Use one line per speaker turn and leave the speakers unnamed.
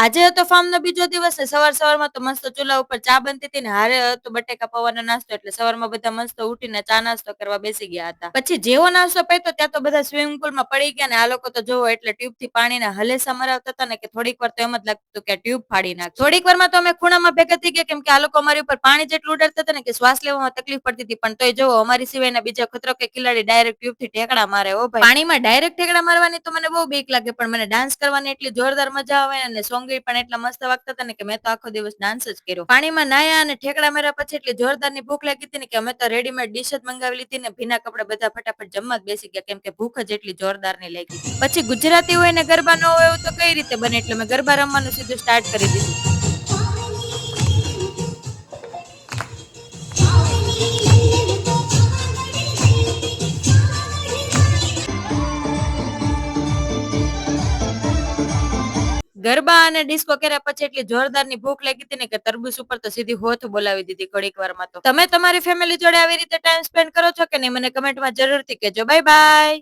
આજે હતો ફાર્મનો બીજો દિવસ ને સવારમાં તો મસ્ત ચૂલા ઉપર ચા બનતી હતી ને હારે હતો બટેકા પૌવાનો નાસ્તો એટલે સવારમાં બધા મસ્ત ઉઠીને ચા નાસ્તો કરવા બેસી ગયા હતા. પછી જેવો નાસ્તો પીતો ત્યાં તો બધા સ્વિમિંગ પુલમાં પડી ગયા ને આ લોકો તો જોવો એટલે ટ્યુબ થી પાણીના હલેસા મરાવતા હતા ને કે થોડીક વાર તો એમ જ લાગતું કે ટ્યુબ ફાડી નાખ. થોડીક વારમાં તો અમે ખૂણામાં ભેગા થઈ ગયા કેમ કે આ લોકો અમારી ઉપર પાણી જેટલું ઉડાડતા હતા ને કે શ્વાસ લેવામાં તકલીફ પડતી હતી. પણ તોય જોવો અમારી સિવાયના બીજા ખતરો કે ખિલાડી ડાયરેક્ટ ટ્યુબ થી ઠેકડા મારે. ઓ ભાઈ પાણીમાં ડાયરેક્ટ ઠેકડા મારવાની તો મને બહુ બીક લાગે પણ મને ડાન્સ કરવાની એટલી જોરદાર મજા આવે અને સોંગ પણ એટલા મસ્ત વાગતા હતા ને કે મેં તો આખો દિવસ ડાન્સ જ કર્યો. પાણીમાં નાયા અને ઠેકડા માર્યા પછી એટલી જોરદાર ની ભૂખ લાગી હતી ને કે અમે તો રેડીમેડ ડીશ જ મંગાવી લીધી ને ભીના કપડા બધા ફટાફટ જમવા જ બેસી ગયા કેમ કે ભૂખ જ એટલી જોરદાર ની લાગી. પછી ગુજરાતી હોય ને ગરબા ન હોય એવું તો કઈ રીતે બને એટલે મેં ગરબા રમવાનું સીધું સ્ટાર્ટ કરી દીધું. ગરબા અને ડિસ્કો કર્યા પછી એટલી જોરદાર ની ભૂખ લાગી હતી ને કે તરબૂચ ઉપર તો સીધી હોથ બોલાવી દીધી ઘડીક વારમાં તો. તમે તમારી ફેમિલી જોડે આવી રીતે ટાઈમ સ્પેન્ડ કરો છો કે નહીં મને કમેન્ટમાં જરૂરથી કહેજો. Bye bye.